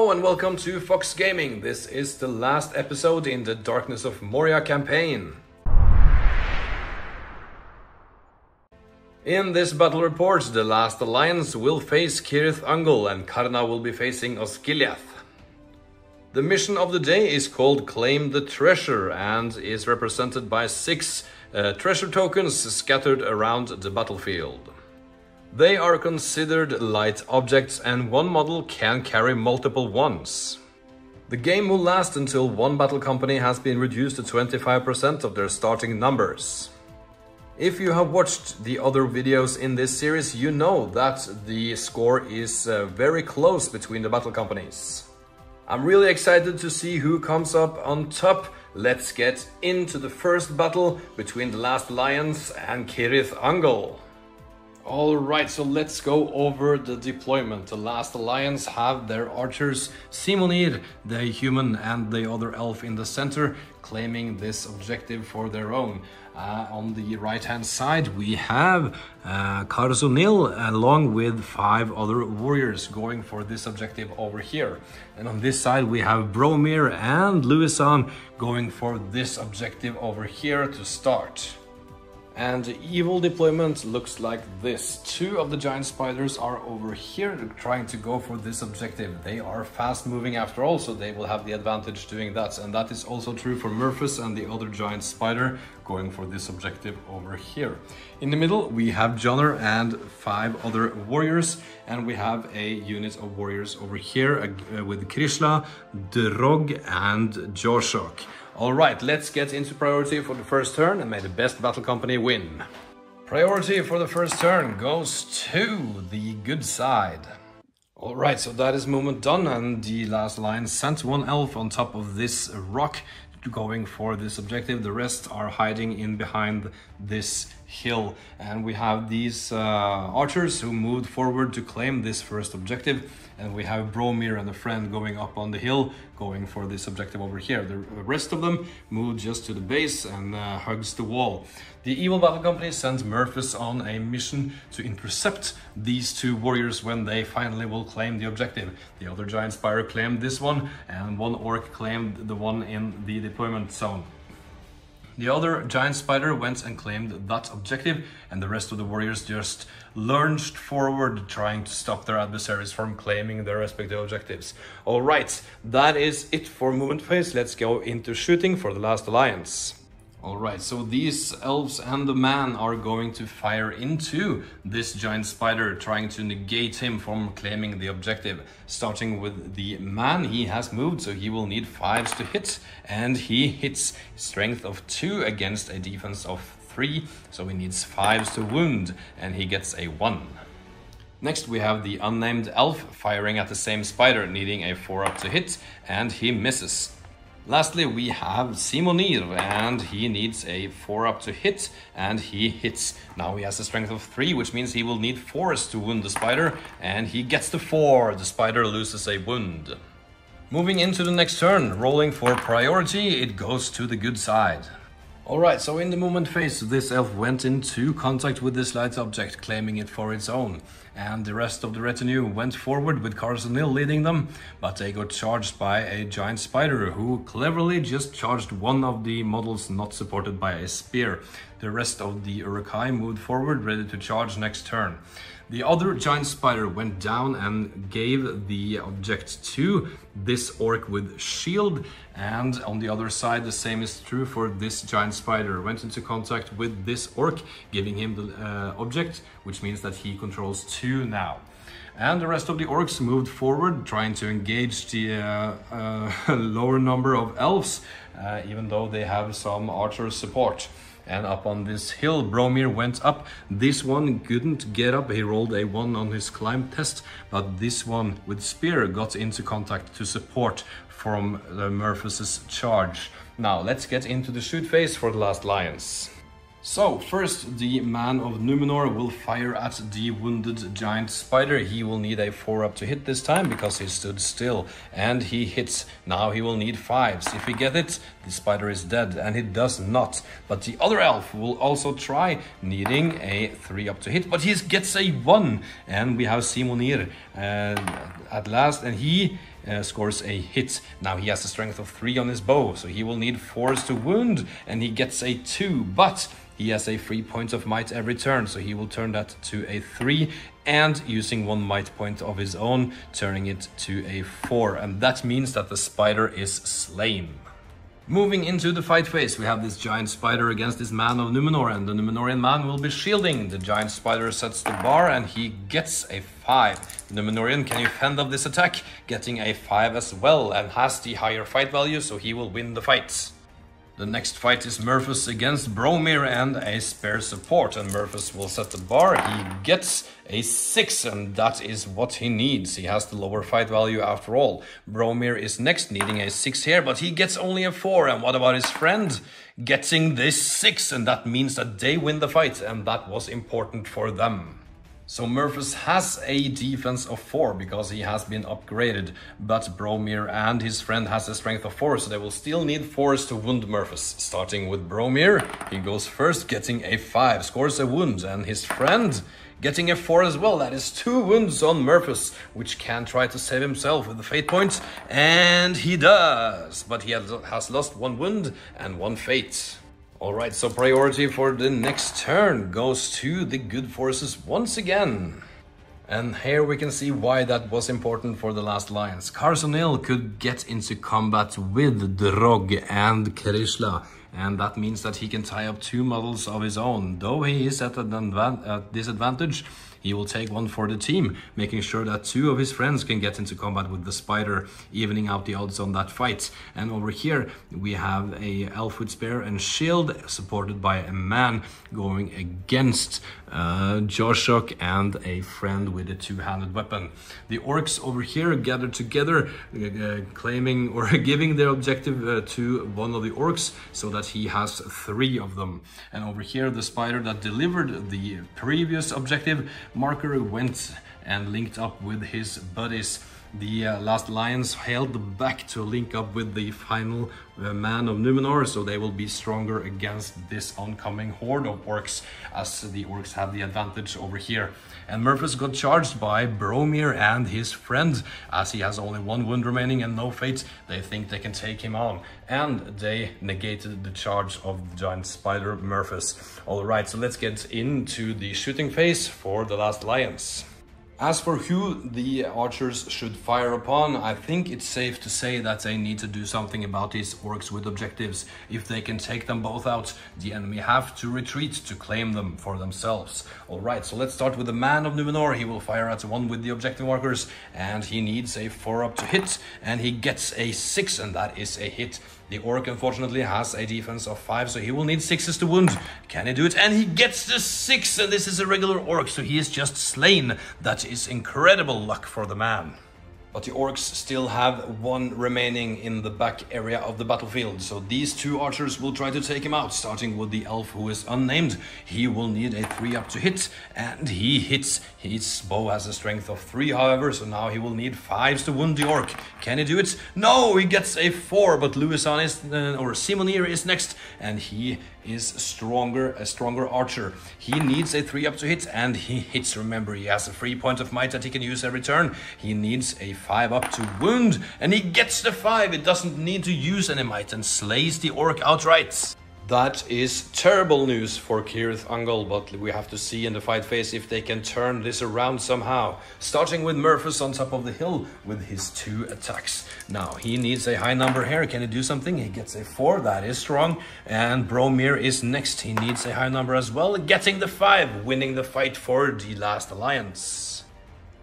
Hello and welcome to Fox Gaming. This is the last episode in the Darkness of Moria campaign. In this battle report, the last alliance will face Cirith Ungol and Karna will be facing Osgiliath. The mission of the day is called Claim the Treasure and is represented by 6 treasure tokens scattered around the battlefield. They are considered light objects and one model can carry multiple ones. The game will last until one battle company has been reduced to 25% of their starting numbers. If you have watched the other videos in this series, you know that the score is very close between the battle companies. I'm really excited to see who comes up on top. Let's get into the first battle between the Last Alliance and Cirith Ungol. Alright, so let's go over the deployment. The Last Alliance have their archers, Simonir, the human, and the other elf in the center, claiming this objective for their own. On the right hand side we have Karna along with 5 other warriors going for this objective over here. And on this side we have Bromir and Luisan going for this objective over here to start. And the evil deployment looks like this. 2 of the giant spiders are over here trying to go for this objective. They are fast moving after all, so they will have the advantage doing that. And that is also true for Murphys and the other giant spider going for this objective over here. In the middle we have Jonner and 5 other warriors, and we have a unit of warriors over here with Krishla, Drog and Joshok. Alright, let's get into priority for the first turn and may the best battle company win. Priority for the first turn goes to the good side. Alright, so that is movement done, and the Last Alliance sent 1 elf on top of this rock going for this objective. The rest are hiding in behind this hill, and we have these archers who moved forward to claim this first objective, and we have Bromir and a friend going up on the hill going for this objective over here. The rest of them moved just to the base and hugs the wall. The evil battle company sent Murphys on a mission to intercept these 2 warriors when they finally will claim the objective. The other giant spider claimed this one, and 1 orc claimed the one in the deployment zone. The other giant spider went and claimed that objective, and the rest of the warriors just lunged forward trying to stop their adversaries from claiming their respective objectives. Alright, that is it for movement phase. Let's go into shooting for the Last Alliance. Alright, so these elves and the man are going to fire into this giant spider, trying to negate him from claiming the objective. Starting with the man, he has moved, so he will need 5s to hit, and he hits strength of 2 against a defense of 3, so he needs 5s to wound, and he gets a 1. Next we have the unnamed elf firing at the same spider, needing a 4-up to hit, and he misses. Lastly, we have Simonir, and he needs a 4-up to hit, and he hits. Now he has a strength of 3, which means he will need 4s to wound the spider, and he gets the 4. The spider loses a wound. Moving into the next turn, rolling for priority, it goes to the good side. Alright, so in the movement phase, this elf went into contact with this light object, claiming it for its own. And the rest of the retinue went forward with Karna leading them, but they got charged by a giant spider who cleverly just charged one of the models not supported by a spear. The rest of the Urukai moved forward, ready to charge next turn. The other giant spider went down and gave the object to this orc with shield, and on the other side the same is true for this giant spider. Went into contact with this orc, giving him the object, which means that he controls 2 now. And the rest of the orcs moved forward, trying to engage the lower number of elves, even though they have some archer support. And up on this hill, Bromir went up. This one couldn't get up. He rolled a 1 on his climb test, but this one with spear got into contact to support from the Murphys' charge. Now let's get into the shoot phase for the Last Alliance. So, first the man of Numenor will fire at the wounded giant spider. He will need a 4-up to hit this time because he stood still, and he hits. Now he will need 5s. If he gets it, the spider is dead, and he does not. But the other elf will also try, needing a 3-up to hit, but he gets a 1. And we have Simonir at last, and he scores a hit. Now he has a strength of 3 on his bow, so he will need 4s to wound, and he gets a 2, but he has a 3 points of might every turn, so he will turn that to a 3, and using 1 might point of his own, turning it to a 4, and that means that the spider is slain. Moving into the fight phase, we have this giant spider against this man of Numenor, and the Numenorian man will be shielding. The giant spider sets the bar and he gets a 5. The Numenorian can you fend off this attack, getting a 5 as well, and has the higher fight value, so he will win the fight. The next fight is Murphys against Bromir and a spare support, and Murphys will set the bar. He gets a 6, and that is what he needs. He has the lower fight value after all. Bromir is next, needing a 6 here, but he gets only a 4. And what about his friend? Getting this 6, and that means that they win the fight, and that was important for them. So Murphys has a defense of 4 because he has been upgraded, but Bromir and his friend has a strength of 4, so they will still need 4s to wound Murphys. Starting with Bromir, he goes first, getting a 5, scores a wound, and his friend getting a 4 as well. That is 2 wounds on Murphys, which can try to save himself with the fate point, and he does, but he has lost 1 wound and 1 fate. Alright, so priority for the next turn goes to the good forces once again. And here we can see why that was important for the last alliance. Carsonil could get into combat with Drog and Krishla, and that means that he can tie up 2 models of his own. Though he is at a disadvantage, he will take 1 for the team, making sure that 2 of his friends can get into combat with the spider, evening out the odds on that fight. And over here we have a elf with spear and shield, supported by a man going against Joshok and a friend with a 2-handed weapon. The orcs over here gathered together, claiming or giving their objective to one of the orcs, so that he has 3 of them. And over here the spider that delivered the previous objective marker went and linked up with his buddies. The last alliance held back to link up with the final man of Numenor, so they will be stronger against this oncoming horde of orcs, as the orcs have the advantage over here. And Murphys got charged by Bromir and his friend, as he has only 1 wound remaining and no fate. They think they can take him on, and they negated the charge of the giant spider Murphys. Alright, so let's get into the shooting phase for the last alliance. As for who the archers should fire upon, I think it's safe to say that they need to do something about these orcs with objectives. If they can take them both out, the enemy have to retreat to claim them for themselves. Alright, so let's start with the man of Numenor. He will fire at the one with the objective markers, and he needs a 4 up to hit, and he gets a 6, and that is a hit. The orc unfortunately has a defense of 5, so he will need 6s to wound. Can he do it? And he gets the 6, and this is a regular orc, so he is just slain. That is incredible luck for the man. But the orcs still have 1 remaining in the back area of the battlefield, so these 2 archers will try to take him out, starting with the elf who is unnamed. He will need a 3 up to hit, and he hits. His bow has a strength of 3, however, so now he will need 5s to wound the orc. Can he do it? No, he gets a 4, but Luisan is, or Simonir is next, and he is a stronger archer. He needs a 3 up to hit, and he hits. Remember, he has a 3 point of might that he can use every turn. He needs a 5 up to wound, and he gets the 5. It doesn't need to use any might and slays the orc outright. That is terrible news for Cirith Ungol, but we have to see in the fight phase if they can turn this around somehow. Starting with Murphys on top of the hill with his 2 attacks. Now, he needs a high number here. Can he do something? He gets a 4. That is strong. And Bromir is next. He needs a high number as well, getting the 5, winning the fight for the last alliance.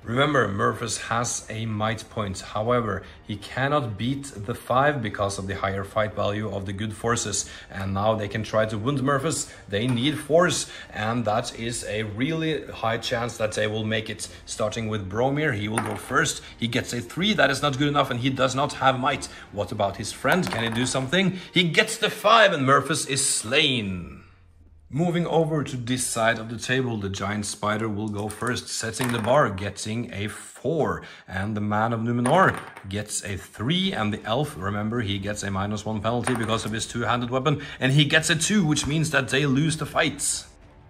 Remember, Murphys has a might point. However, he cannot beat the 5 because of the higher fight value of the good forces. And now they can try to wound Murphys. They need 4s, and that is a really high chance that they will make it. Starting with Bromir, he will go first. He gets a 3. That is not good enough, and he does not have might. What about his friend? Can he do something? He gets the 5, and Murphys is slain. Moving over to this side of the table, the giant spider will go first, setting the bar, getting a 4. And the man of Numenor gets a 3, and the elf, remember, he gets a -1 penalty because of his 2-handed weapon, and he gets a 2, which means that they lose the fight.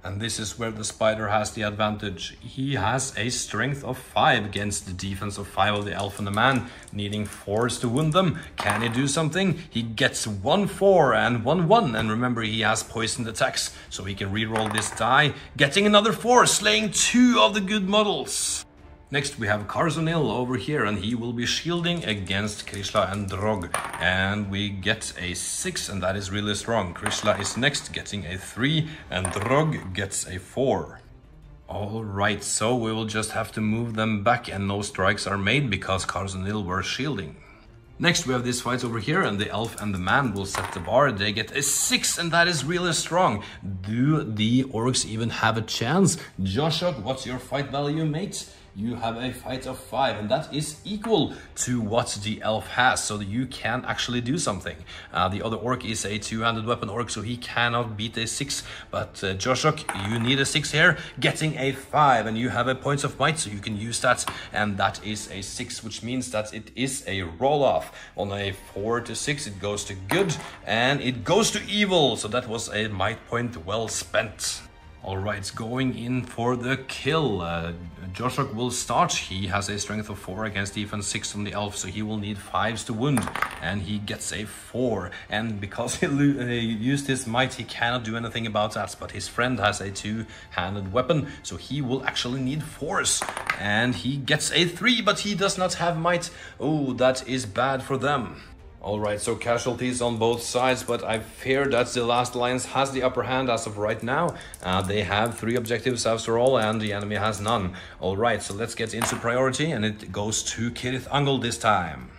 And this is where the spider has the advantage. He has a strength of 5 against the defense of 5 of the elf and the man, needing 4s to wound them. Can he do something? He gets 1-4 and 1-1, and remember he has poisoned attacks, so he can reroll this die, getting another 4, slaying 2 of the good models. Next we have Karna over here, and he will be shielding against Krishla and Drog. And we get a 6, and that is really strong. Krishla is next, getting a 3, and Drog gets a 4. Alright, so we will just have to move them back, and no strikes are made because Karna were shielding. Next we have this fight over here, and the elf and the man will set the bar. They get a 6, and that is really strong. Do the orcs even have a chance? Joshua, what's your fight value, mate? You have a fight of 5, and that is equal to what the elf has, so you can actually do something. The other orc is a 2-handed weapon orc, so he cannot beat a 6, but Joshua, you need a 6 here, getting a 5, and you have a points of might, so you can use that, and that is a 6, which means that it is a roll-off. On a 4 to 6, it goes to good, and it goes to evil, so that was a might point well spent. Alright, going in for the kill. Joshua will start. He has a strength of 4 against defense 6 from the elf, so he will need 5s to wound, and he gets a 4. And because he used his might, he cannot do anything about that, but his friend has a 2-handed weapon, so he will actually need 4s, and he gets a 3, but he does not have might. Oh, that is bad for them. Alright, so casualties on both sides, but I fear that the Last Alliance has the upper hand as of right now. They have 3 objectives after all, and the enemy has none. Alright, so let's get into priority, and it goes to Cirith Ungol this time.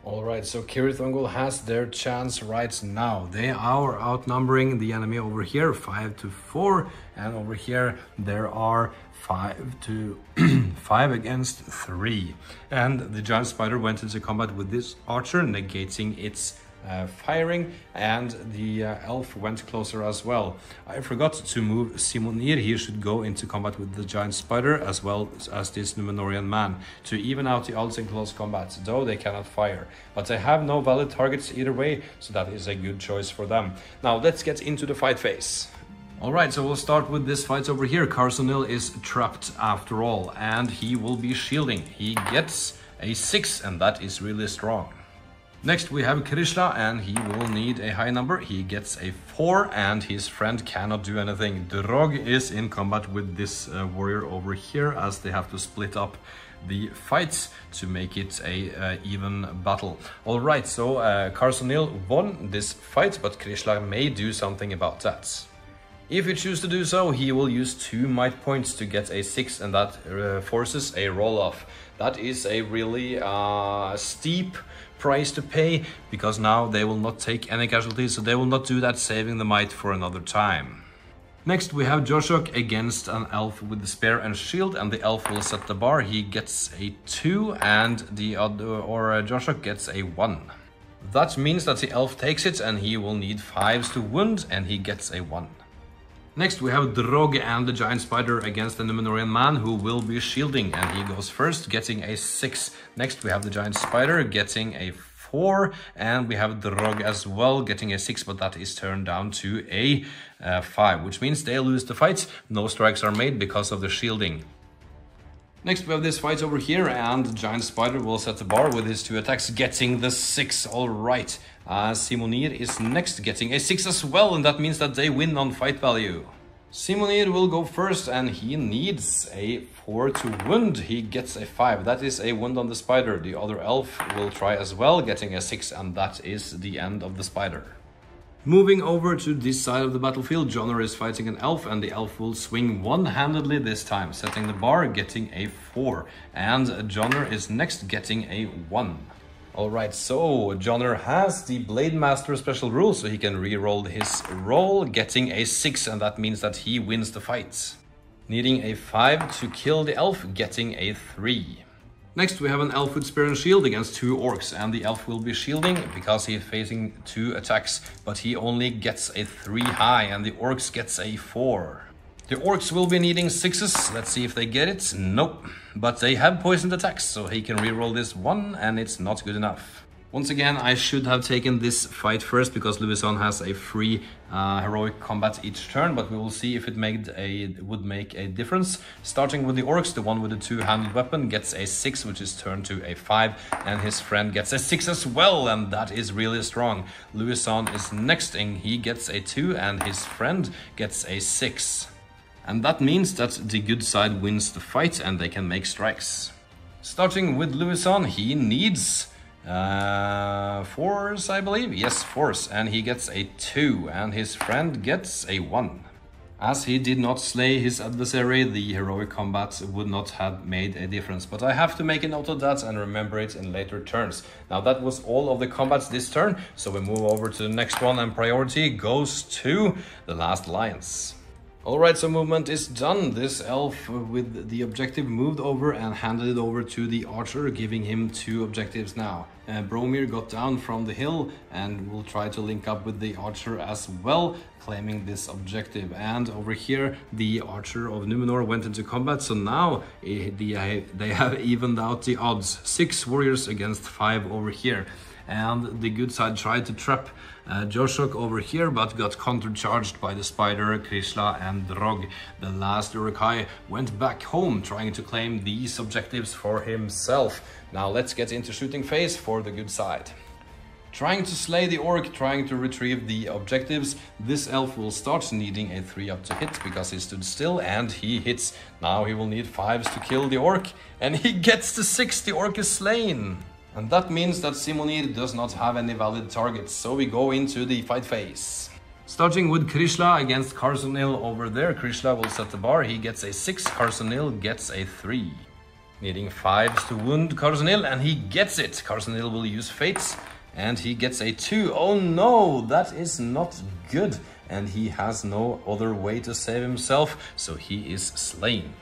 Alright, so Cirith Ungol has their chance right now. They are outnumbering the enemy over here 5-4, and over here there are 5 against 3. And the giant spider went into combat with this archer, negating its firing, and the elf went closer as well. I forgot to move Simonir. He should go into combat with the giant spider as well as this Numenorian man to even out the odds in close combat, though they cannot fire. But they have no valid targets either way, so that is a good choice for them. Now let's get into the fight phase. Alright, so we'll start with this fight over here. Karna is trapped after all, and he will be shielding. He gets a 6, and that is really strong. Next we have Krishla, and he will need a high number. He gets a 4, and his friend cannot do anything. Drog is in combat with this warrior over here, as they have to split up the fights to make it a even battle. Alright, so Karna won this fight, but Krishla may do something about that. If you choose to do so, he will use 2 might points to get a 6, and that forces a roll-off. That is a really steep price to pay, because now they will not take any casualties, so they will not do that, saving the might for another time. Next we have Joshua against an elf with the spear and shield, and the elf will set the bar. He gets a 2, and the other Joshua gets a 1. That means that the elf takes it, and he will need 5s to wound, and he gets a 1. Next we have Drog and the giant spider against the Numenorian man, who will be shielding, and he goes first, getting a 6. Next we have the giant spider getting a 4, and we have Drog as well getting a 6, but that is turned down to a 5, which means they lose the fight. No strikes are made because of the shielding. Next we have this fight over here, and the giant spider will set the bar with his 2 attacks, getting the 6. Alright, Simonir is next, getting a 6 as well, and that means that they win on fight value. Simonir will go first, and he needs a 4 to wound. He gets a 5. That is a wound on the spider. The other elf will try as well, getting a 6, and that is the end of the spider. Moving over to this side of the battlefield, Jonner is fighting an elf, and the elf will swing one-handedly this time, setting the bar, getting a 4. And Jonner is next, getting a 1. Alright, so Jonner has the Blade Master special rule, so he can re-roll his roll, getting a 6, and that means that he wins the fight. Needing a 5 to kill the elf, getting a 3. Next we have an elf with spear and shield against 2 orcs, and the elf will be shielding because he is facing 2 attacks, but he only gets a 3 high, and the orcs gets a 4. The orcs will be needing 6s. Let's see if they get it. Nope. But they have poisoned attacks, so he can reroll this 1, and it's not good enough. Once again, I should have taken this fight first because Louison has a free heroic combat each turn, but we will see if it would make a difference. Starting with the orcs, the one with the two-handed weapon gets a 6, which is turned to a 5, and his friend gets a 6 as well, and that is really strong. Louison is next, and he gets a 2, and his friend gets a 6. And that means that the good side wins the fight, and they can make strikes. Starting with Louison, he needs force, I believe. Yes, force, and he gets a 2, and his friend gets a 1. As he did not slay his adversary, the heroic combat would not have made a difference, but I have to make a note of that and remember it in later turns. Now that was all of the combats this turn, so we move over to the next one, and priority goes to the last alliance. Alright, so movement is done. This elf with the objective moved over and handed it over to the archer, giving him 2 objectives now. Bromir got down from the hill and will try to link up with the archer as well, claiming this objective. And over here, the archer of Numenor went into combat, so now they have evened out the odds. 6 warriors against 5 over here. And the good side tried to trap Joshok over here, but got countercharged by the spider, Krishla and Drog. The last Uruk-hai went back home, trying to claim these objectives for himself. Now let's get into shooting phase for the good side. Trying to slay the orc, trying to retrieve the objectives. This elf will start needing a 3-up to hit because he stood still, and he hits. Now he will need 5s to kill the orc, and he gets the 6. The orc is slain. And that means that Simonir does not have any valid targets, so we go into the fight phase. Starting with Krishla against Carsonil over there. Krishla will set the bar, he gets a 6, Carsonil gets a 3. Needing 5s to wound Carsonil, and he gets it. Carsonil will use fates, and he gets a 2. Oh no, that is not good. And he has no other way to save himself, so he is slain.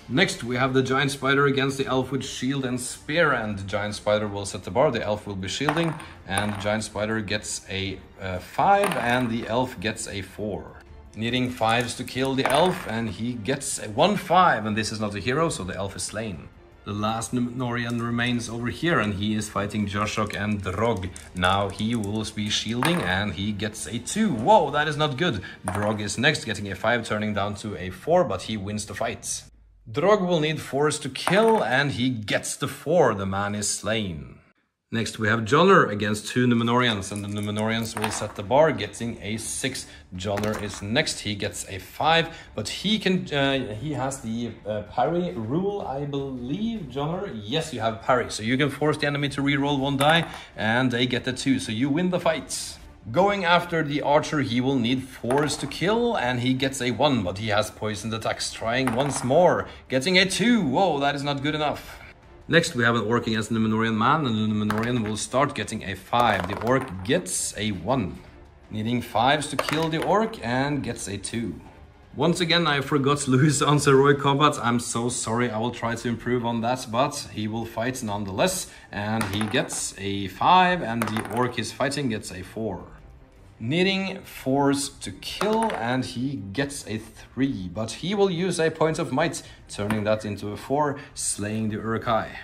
Next, we have the giant spider against the elf with shield and spear, and the giant spider will set the bar. The elf will be shielding, and the giant spider gets a 5, and the elf gets a 4. Needing 5s to kill the elf, and he gets a 1-5, and this is not a hero, so the elf is slain. The last Numenorean remains over here, and he is fighting Joshok and Drog. Now he will be shielding, and he gets a 2. Whoa, that is not good. Drog is next, getting a 5, turning down to a 4, but he wins the fight. Drog will need 4s to kill, and he gets the 4. The man is slain. Next we have Jonner against 2 Numenorians, and the Numenorians will set the bar, getting a 6. Jonner is next, he gets a 5, but he has the parry rule, I believe. Jonner, yes, you have parry, so you can force the enemy to reroll 1 die, and they get the 2, so you win the fight. Going after the archer, he will need 4s to kill, and he gets a 1, but he has poisoned attacks. Trying once more, getting a 2. Whoa, that is not good enough. Next, we have an orc against a Numenorian man, and the Numenorian will start getting a 5. The orc gets a 1. Needing 5s to kill the orc, and gets a 2. Once again, I forgot Louison's heroic combat. I'm so sorry, I will try to improve on that, but he will fight nonetheless, and he gets a 5, and the orc he's fighting gets a 4. Needing 4s to kill, and he gets a 3, but he will use a point of might, turning that into a 4, slaying the Uruk-hai.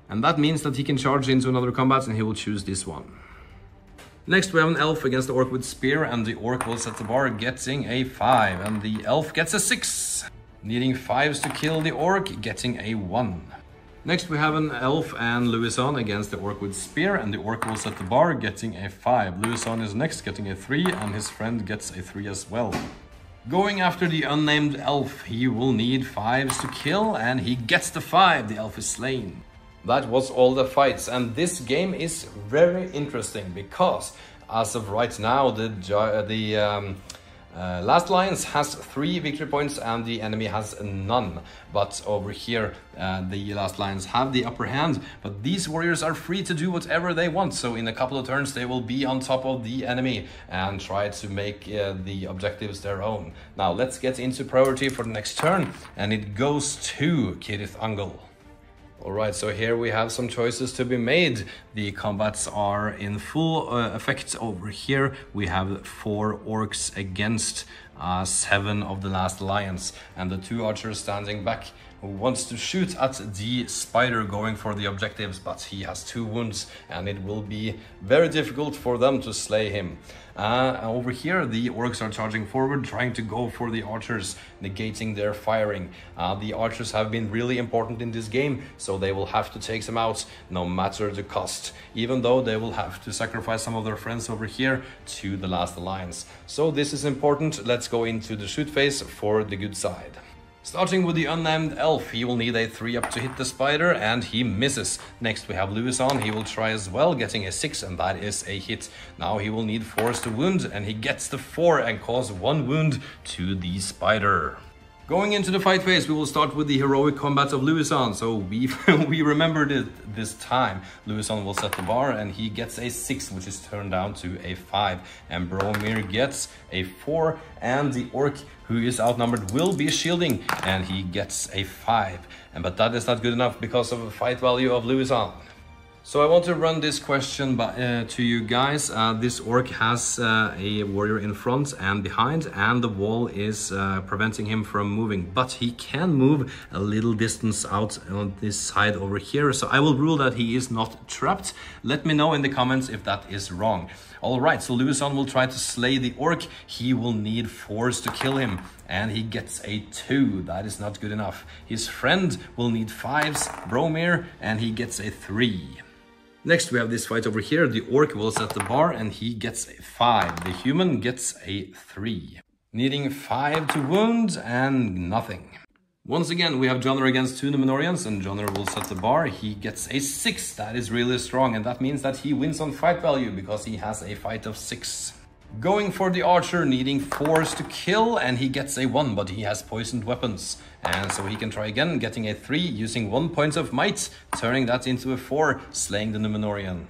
And that means that he can charge into another combat, and he will choose this one. Next we have an elf against the orc with spear, and the orc will set the bar, getting a 5, and the elf gets a 6. Needing 5s to kill the orc, getting a 1. Next we have an elf and Louison against the orc with spear, and the orc will set the bar, getting a 5. Louison is next, getting a 3, and his friend gets a 3 as well. Going after the unnamed elf, he will need 5s to kill, and he gets the 5. The elf is slain. That was all the fights, and this game is very interesting because as of right now the Last Alliance has 3 victory points and the enemy has none. But over here the Last Alliance have the upper hand, but these warriors are free to do whatever they want. So in a couple of turns they will be on top of the enemy and try to make the objectives their own. Now let's get into priority for the next turn, and it goes to Cirith Ungol. Alright, so here we have some choices to be made. The combats are in full effect over here. We have 4 orcs against 7 of the last alliance, and the 2 archers standing back who wants to shoot at the spider going for the objectives, but he has 2 wounds and it will be very difficult for them to slay him. Over here the orcs are charging forward, trying to go for the archers, negating their firing. The archers have been really important in this game, so they will have to take them out no matter the cost, even though they will have to sacrifice some of their friends over here to the last alliance. So this is important. Let's go into the shoot phase for the good side. Starting with the unnamed elf, he will need a 3-up to hit the spider, and he misses. Next we have Louison, he will try as well, getting a 6, and that is a hit. Now he will need 4s to wound, and he gets the 4 and cause 1 wound to the spider. Going into the fight phase, we will start with the heroic combat of Louison. So we remembered it this time. Louison will set the bar and he gets a 6, which is turned down to a 5. And Bromir gets a 4, and the orc who is outnumbered will be shielding, and he gets a 5. But that is not good enough because of the fight value of Louison. So I want to run this question to you guys. This orc has a warrior in front and behind, and the wall is preventing him from moving. But he can move a little distance out on this side over here. So I will rule that he is not trapped. Let me know in the comments if that is wrong. Alright, so Louison will try to slay the orc. He will need 4s to kill him, and he gets a 2. That is not good enough. His friend will need 5s, Bromir, and he gets a 3. Next we have this fight over here. The orc will set the bar and he gets a 5. The human gets a 3. Needing 5 to wound and nothing. Once again we have Jonner against 2 Numenorians, and Jonner will set the bar. He gets a 6. That is really strong, and that means that he wins on fight value because he has a fight of 6. Going for the archer, needing 4s to kill, and he gets a 1, but he has poisoned weapons. And so he can try again, getting a 3, using 1 point of might, turning that into a 4, slaying the Numenorian.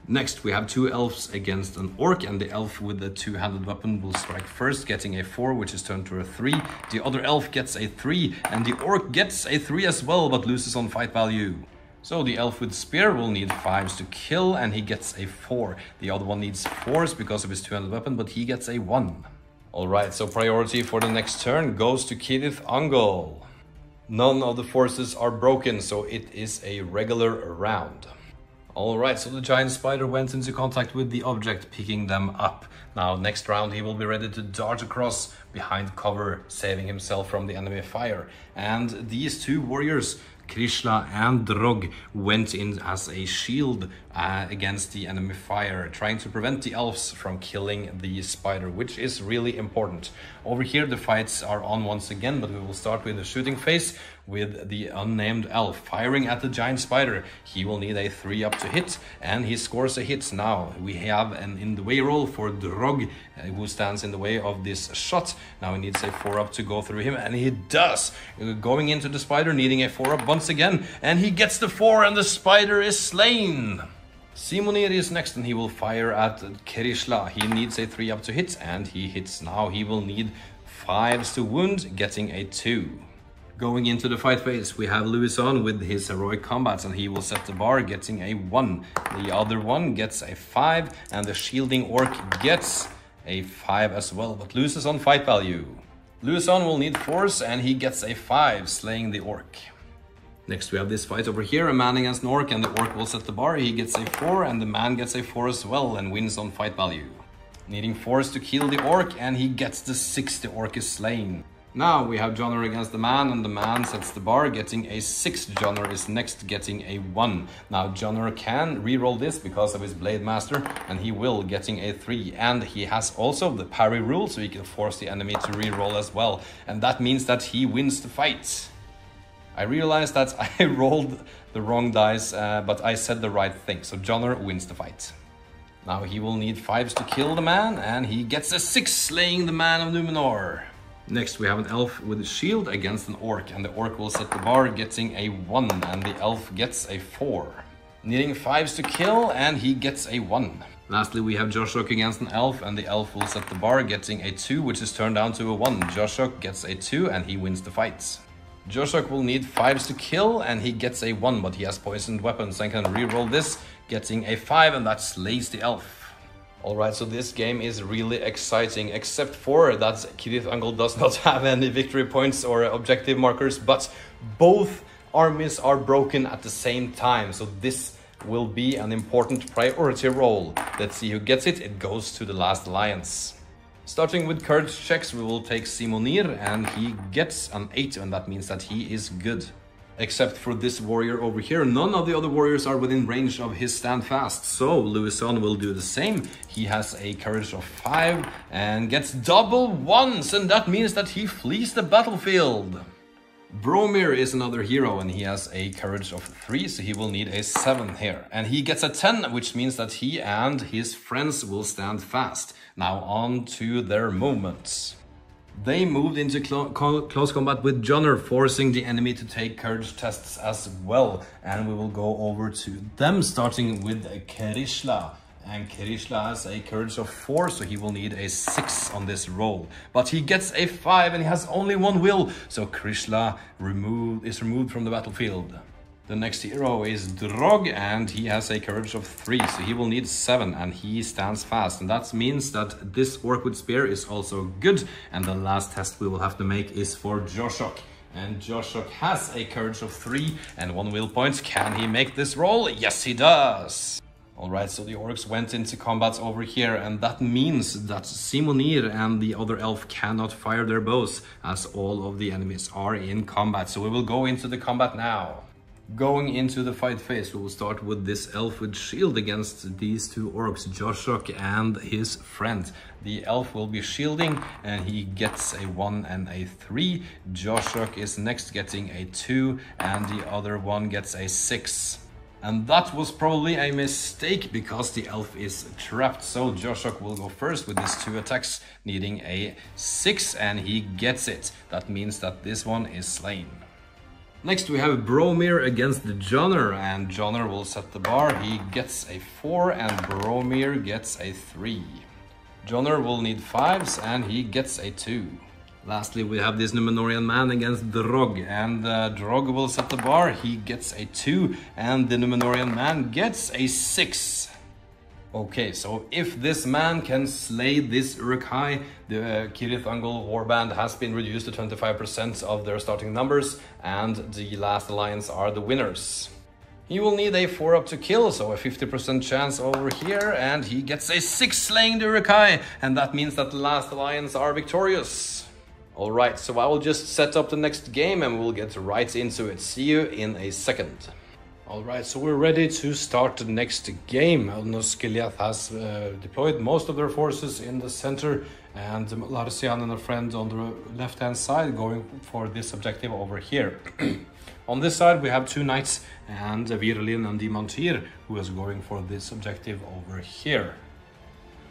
Next we have 2 elves against an orc, and the elf with the 2-handed weapon will strike first, getting a 4, which is turned to a 3. The other elf gets a 3, and the orc gets a 3 as well, but loses on fight value. So the elf with spear will need 5s to kill, and he gets a 4. The other one needs 4s because of his 2-handed weapon, but he gets a 1. Alright, so priority for the next turn goes to Cirith Ungol. None of the forces are broken, so it is a regular round. Alright, so the giant spider went into contact with the object, picking them up. Now, next round he will be ready to dart across behind cover, saving himself from the enemy fire. And these 2 warriors, Krishla and Drog, went in as a shield against the enemy fire, trying to prevent the elves from killing the spider, which is really important. Over here the fights are on once again, but we will start with the shooting phase with the unnamed elf firing at the giant spider. He will need a 3-up to hit, and he scores a hit. Now we have an in the way roll for Drog, who stands in the way of this shot. Now he needs a 4-up to go through him, and he does, going into the spider, needing a 4-up once again, and he gets the 4, and the spider is slain. Simonir is next, and he will fire at Krishla. He needs a 3-up to hit, and he hits. Now he will need 5s to wound, getting a 2. Going into the fight phase, we have Louison with his heroic combats, and he will set the bar, getting a 1. The other one gets a 5, and the shielding orc gets a 5 as well, but loses on fight value. Louison will need 4s, and he gets a 5, slaying the orc. Next we have this fight over here, a man against an orc, and the orc will set the bar. He gets a 4, and the man gets a 4 as well, and wins on fight value. Needing 4s to kill the orc, and he gets the 6. The orc is slain. Now we have Jonner against the man, and the man sets the bar, getting a 6. Jonner is next, getting a 1. Now Jonner can reroll this because of his Blade Master, and he will, getting a 3. And he has also the parry rule, so he can force the enemy to reroll as well. And that means that he wins the fight. I realized that I rolled the wrong dice, but I said the right thing, so Jonner wins the fight. Now he will need 5s to kill the man, and he gets a 6, slaying the man of Numenor. Next we have an elf with a shield against an orc, and the orc will set the bar, getting a 1, and the elf gets a 4. Needing 5s to kill, and he gets a 1. Lastly we have Joshok against an elf, and the elf will set the bar, getting a 2, which is turned down to a 1. Joshok gets a 2, and he wins the fight. Joshok will need 5s to kill, and he gets a 1, but he has poisoned weapons and can reroll this, getting a 5, and that slays the elf. Alright, so this game is really exciting, except for that Cirith Ungol does not have any victory points or objective markers, but both armies are broken at the same time, so this will be an important priority roll. Let's see who gets it. It goes to the last alliance. Starting with courage checks, we will take Simonir, and he gets an 8, and that means that he is good. Except for this warrior over here, none of the other warriors are within range of his standfast. So Louison will do the same. He has a courage of 5 and gets double 1s, and that means that he flees the battlefield. Bromir is another hero, and he has a courage of 3, so he will need a 7 here. And he gets a 10, which means that he and his friends will stand fast. Now on to their movements. They moved into close combat with Jonner, forcing the enemy to take courage tests as well. And we will go over to them, starting with Kerishla. And Kerishla has a courage of 4, so he will need a 6 on this roll. But he gets a 5 and he has only 1 will, so Kerishla is removed from the battlefield. The next hero is Drog, and he has a courage of 3, so he will need 7, and he stands fast. And that means that this orc with spear is also good. And the last test we will have to make is for Joshok. And Joshok has a courage of 3 and 1 will point. Can he make this roll? Yes, he does! Alright, so the orcs went into combat over here, and that means that Simonir and the other elf cannot fire their bows, as all of the enemies are in combat. So we will go into the combat now. Going into the fight phase, we will start with this elf with shield against these 2 orcs, Joshok and his friend. The elf will be shielding, and he gets a 1 and a 3. Joshok is next, getting a 2, and the other one gets a 6. And that was probably a mistake, because the elf is trapped. So Joshok will go first with his 2 attacks, needing a 6, and he gets it. That means that this one is slain. Next we have Bromir against Jonner, and Jonner will set the bar. He gets a 4 and Bromir gets a 3. Jonner will need 5s and he gets a 2. Lastly we have this Numenorian man against Drog, and Drog will set the bar. He gets a 2 and the Numenorian man gets a 6. Okay, so if this man can slay this Uruk-hai, the Cirith Ungol warband has been reduced to 25% of their starting numbers, and the last alliance are the winners. He will need a 4 up to kill, so a 50% chance over here, and he gets a 6 slaying the Uruk-hai, and that means that the last alliance are victorious. Alright, so I will just set up the next game and we'll get right into it. See you in a second. Alright, so we're ready to start the next game. Osgiliath has deployed most of their forces in the center, and Larsian and a friend on the left hand side going for this objective over here. On this side we have 2 knights and Virlin and Dimantir, who is going for this objective over here.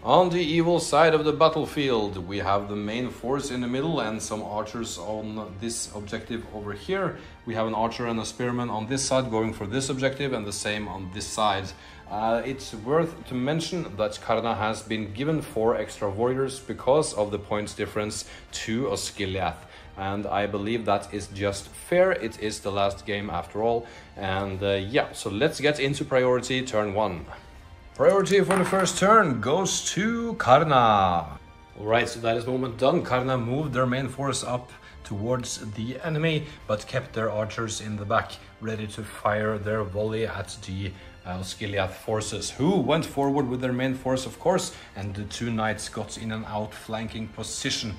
On the evil side of the battlefield, we have the main force in the middle and some archers on this objective over here. We have an archer and a spearman on this side going for this objective, and the same on this side. It's worth to mention that Karna has been given 4 extra warriors because of the points difference to Osgiliath. And I believe that is just fair. It is the last game after all. And yeah, so let's get into priority turn 1. Priority for the first turn goes to Karna. Alright, so that is moment done. Karna moved their main force up towards the enemy, but kept their archers in the back, ready to fire their volley at the Osgiliath forces, who went forward with their main force, of course, and the 2 knights got in an outflanking position.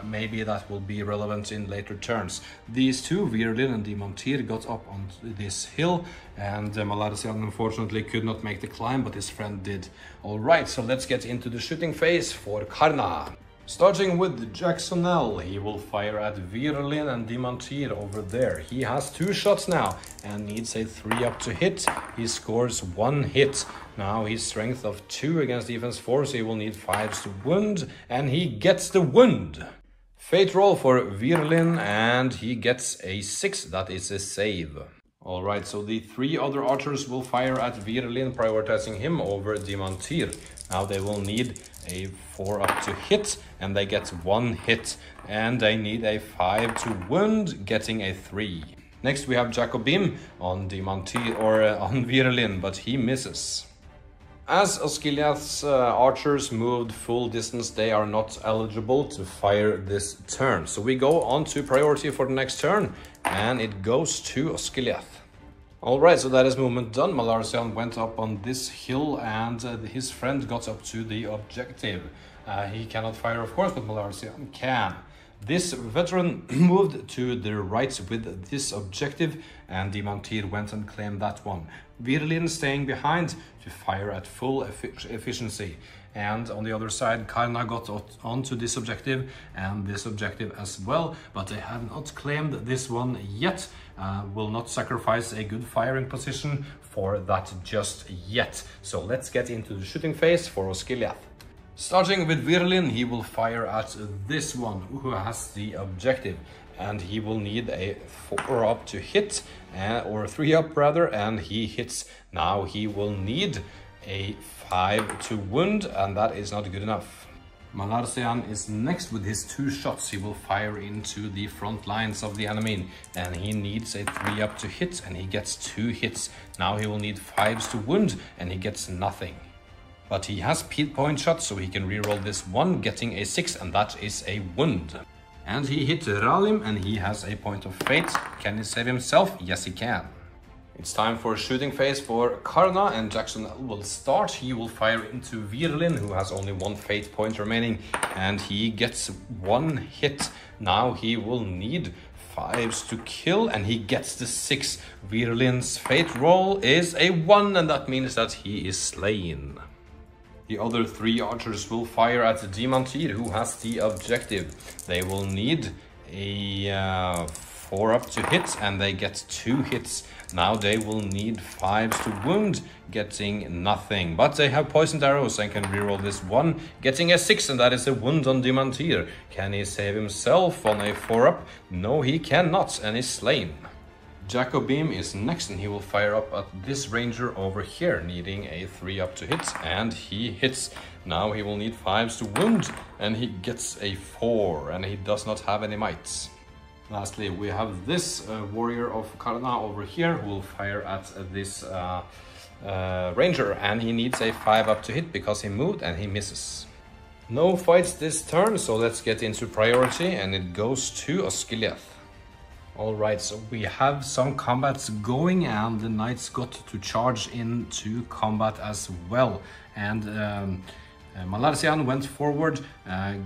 Maybe that will be relevant in later turns. These 2, Virlin and Dimantir, got up on this hill, and Malarsian unfortunately could not make the climb, but his friend did. Alright, so let's get into the shooting phase for Karna. Starting with Jacksonel, he will fire at Virlin and Dimantir over there. He has 2 shots now and needs a 3 up to hit. He scores 1 hit. Now he's strength of 2 against defense 4, so he will need 5s to wound, and he gets the wound. Fate roll for Virlin, and he gets a 6. That is a save. Alright, so the 3 other archers will fire at Virlin, prioritizing him over Dimantir. Now they will need a 4 up to hit, and they get 1 hit, and they need a 5 to wound, getting a 3. Next we have Jacobim on Dimantir, or on Virlin, but he misses. As Osgiliath's archers moved full distance, they are not eligible to fire this turn. So we go on to priority for the next turn, and it goes to Osgiliath. Alright, so that is movement done. Malarsian went up on this hill, and his friend got up to the objective. He cannot fire, of course, but Malarsian can. This veteran moved to the right with this objective, and Dimantir went and claimed that one. Virlin staying behind to fire at full efficiency. And on the other side, Karna got onto this objective and this objective as well, but they have not claimed this one yet. Will not sacrifice a good firing position for that just yet. So let's get into the shooting phase for Osgiliath. Starting with Virlin, he will fire at this one who has the objective, and he will need a 4-up to hit, or 3-up rather, and he hits. Now he will need a 5 to wound, and that is not good enough. Malarsian is next with his 2 shots. He will fire into the front lines of the enemy, and he needs a 3-up to hit, and he gets 2 hits. Now he will need 5s to wound, and he gets nothing. But he has point shots, so he can reroll this one, getting a 6, and that is a wound. And he hit Ralim, and he has a point of fate. Can he save himself? Yes, he can. It's time for a shooting phase for Karna, and Jackson will start. He will fire into Virlin, who has only 1 fate point remaining, and he gets 1 hit. Now he will need 5s to kill, and he gets the 6. Virlin's fate roll is a 1, and that means that he is slain. The other 3 archers will fire at Dimantir, who has the objective. They will need a 4-up to hit, and they get 2 hits. Now they will need 5s to wound, getting nothing. But they have poisoned arrows and can reroll this one, getting a 6, and that is a wound on Dimantir. Can he save himself on a 4-up? No, he cannot, and is slain. Jacobim is next, and he will fire up at this ranger over here, needing a 3-up to hit, and he hits. Now he will need 5s to wound, and he gets a 4, and he does not have any mites. Lastly, we have this warrior of Karna over here, who will fire at this ranger, and he needs a 5-up to hit because he moved and he misses. No fights this turn, so let's get into priority, and it goes to Osgiliath. Alright, so we have some combats going, and the knights got to charge into combat as well. And Malarsian went forward,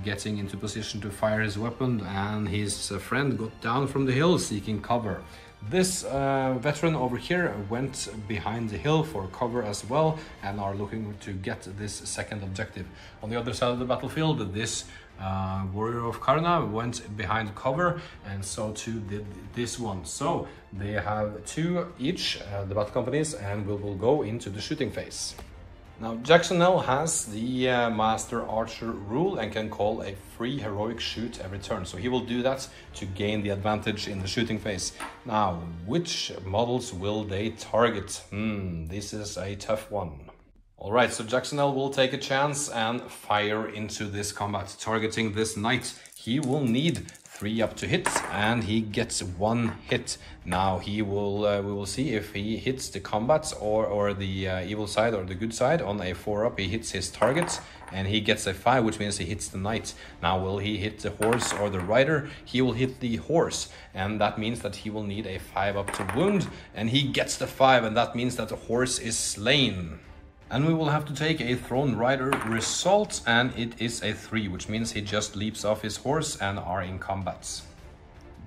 getting into position to fire his weapon, and his friend got down from the hill seeking cover. This veteran over here went behind the hill for cover as well, and are looking to get this second objective. On the other side of the battlefield, this warrior of Karna went behind cover, and so too did this one. So they have 2 each, the battle companies, and we will go into the shooting phase. Now Jacksonell has the Master Archer rule and can call a free heroic shoot every turn. So he will do that to gain the advantage in the shooting phase. Now, which models will they target? This is a tough one. Alright, so Jacksonell will take a chance and fire into this combat, targeting this knight. He will need 3-up to hit, and he gets 1 hit. Now he will we will see if he hits the combat or the evil side or the good side. On a 4-up, he hits his target, and he gets a 5, which means he hits the knight. Now will he hit the horse or the rider? He will hit the horse, and that means that he will need a 5-up to wound, and he gets the 5, and that means that the horse is slain. And we will have to take a thrown rider result, and it is a 3, which means he just leaps off his horse and are in combat.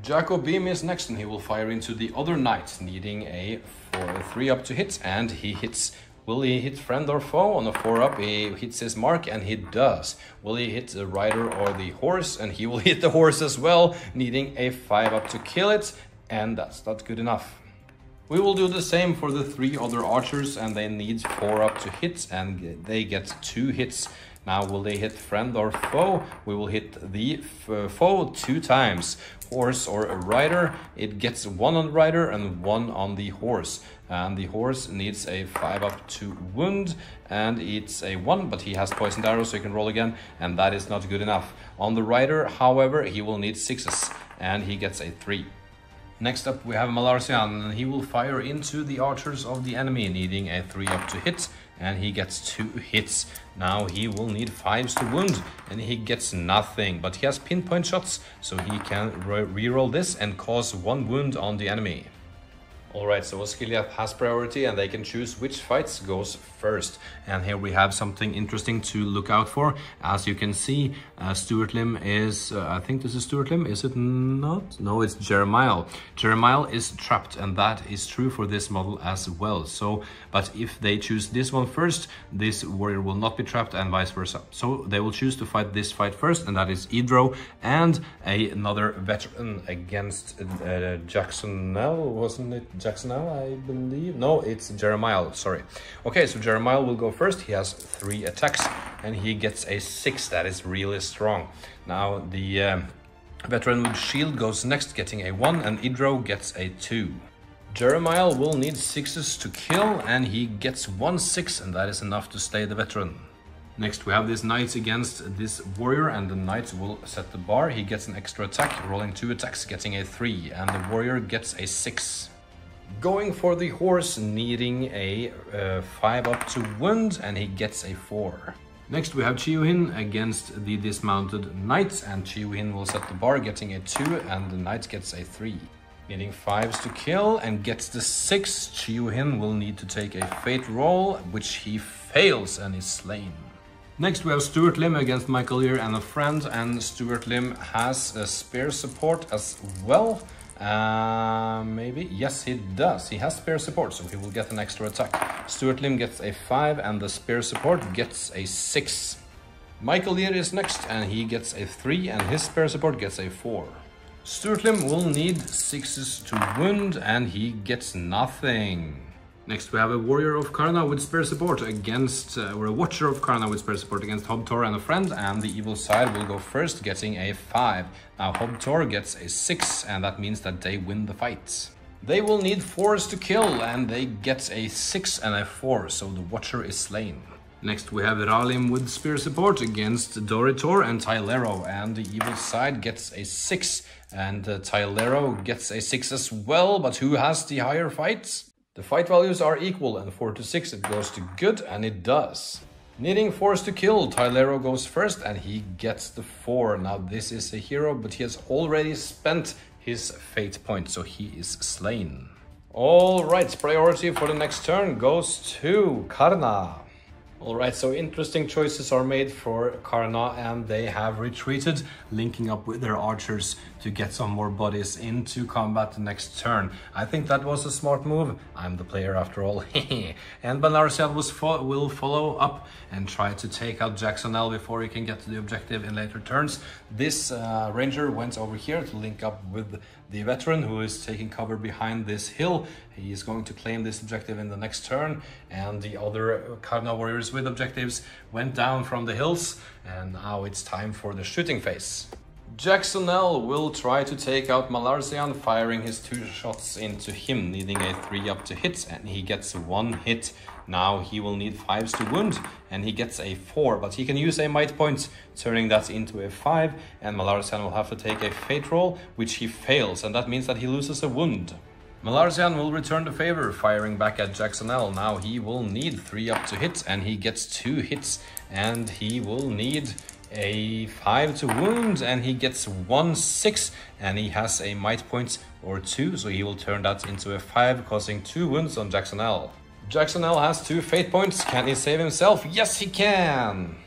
Jacobim is next, and he will fire into the other knight, needing a 3-up to hit, and he hits. Will he hit friend or foe? On a 4-up, he hits his mark, and he does. Will he hit the rider or the horse? And he will hit the horse as well, needing a 5-up to kill it, and that's not good enough. We will do the same for the 3 other archers, and they need 4-up to hit, and they get 2 hits. Now will they hit friend or foe? We will hit the foe 2 times. Horse or a rider, it gets 1 on rider and 1 on the horse. And the horse needs a 5-up to wound, and it's a 1, but he has poisoned arrows, so he can roll again, and that is not good enough. On the rider, however, he will need 6s, and he gets a 3. Next up we have Malarsian, and he will fire into the archers of the enemy, needing a 3-up to hit, and he gets 2 hits. Now he will need 5s to wound, and he gets nothing, but he has pinpoint shots, so he can reroll this and cause 1 wound on the enemy. Alright, so Osgiliath has priority and they can choose which fights goes first. And here we have something interesting to look out for. As you can see, Stuart Lim is, I think this is Stuart Lim, is it not? No, it's Jeremiah. Jeremiah is trapped, and that is true for this model as well. So, but if they choose this one first, this warrior will not be trapped and vice versa. So they will choose to fight this fight first, and that is Idro and another veteran against Jacksonell, wasn't it? Jacksonell, I believe. No, it's Jeremiah, sorry. Okay, so Jeremiah will go first. He has 3 attacks and he gets a 6. That is really strong. Now the veteran with shield goes next, getting a 1, and Idro gets a 2. Jeremiah will need 6s to kill, and he gets 1 6, and that is enough to stay the veteran. Next we have this knight against this warrior, and the knight will set the bar. He gets an extra attack, rolling 2 attacks, getting a 3, and the warrior gets a 6. Going for the horse, needing a 5 up to wound, and he gets a 4. Next we have Chiuhin against the dismounted knight, and Chiuhin will set the bar, getting a 2, and the knight gets a 3. Needing 5s to kill and gets the 6, Chiuhin will need to take a fate roll, which he fails and is slain. Next we have Stuart Lim against Michael Lear and a friend, and Stuart Lim has a spear support as well. Maybe, yes he does, he has spear support, so he will get an extra attack. Stuart Lim gets a 5 and the spear support gets a 6. Michael Lear is next and he gets a 3 and his spear support gets a 4. Stuart Lim will need 6s to wound and he gets nothing. Next we have a warrior of Karna with spear support against, or a watcher of Karna with spear support against Hobtor and a friend, and the evil side will go first, getting a 5. Now Hobtor gets a 6, and that means that they win the fight. They will need 4s to kill, and they get a 6 and a 4, so the watcher is slain. Next we have Ralim with spear support against Doritor and Tylero, and the evil side gets a 6, and Tylero gets a 6 as well, but who has the higher fights? The fight values are equal, and 4 to 6 it goes to good, and it does. Needing 4s to kill, Tylero goes first and he gets the 4. Now this is a hero, but he has already spent his fate point, so he is slain. Alright, priority for the next turn goes to Karna. Alright, so interesting choices are made for Karna, and they have retreated, linking up with their archers to get some more bodies into combat the next turn. I think that was a smart move. I'm the player after all. And Balarsian will follow up and try to take out Jacksonell before he can get to the objective in later turns. This ranger went over here to link up with the veteran who is taking cover behind this hill. He is going to claim this objective in the next turn, and the other Karna warriors with objectives went down from the hills, and now it's time for the shooting phase. Jacksonell will try to take out Malarsian, firing his 2 shots into him, needing a 3 up to hit, and he gets 1 hit. Now he will need 5s to wound, and he gets a 4, but he can use a might point, turning that into a 5, and Malarsian will have to take a fate roll, which he fails, and that means that he loses a wound. Malarsian will return the favor, firing back at Jacksonell. Now he will need 3 up to hit, and he gets 2 hits, and he will need a 5 to wound, and he gets 1 6, and he has a might point or 2, so he will turn that into a 5, causing 2 wounds on Jacksonell. Jacksonell has 2 fate points. Can he save himself? Yes, he can!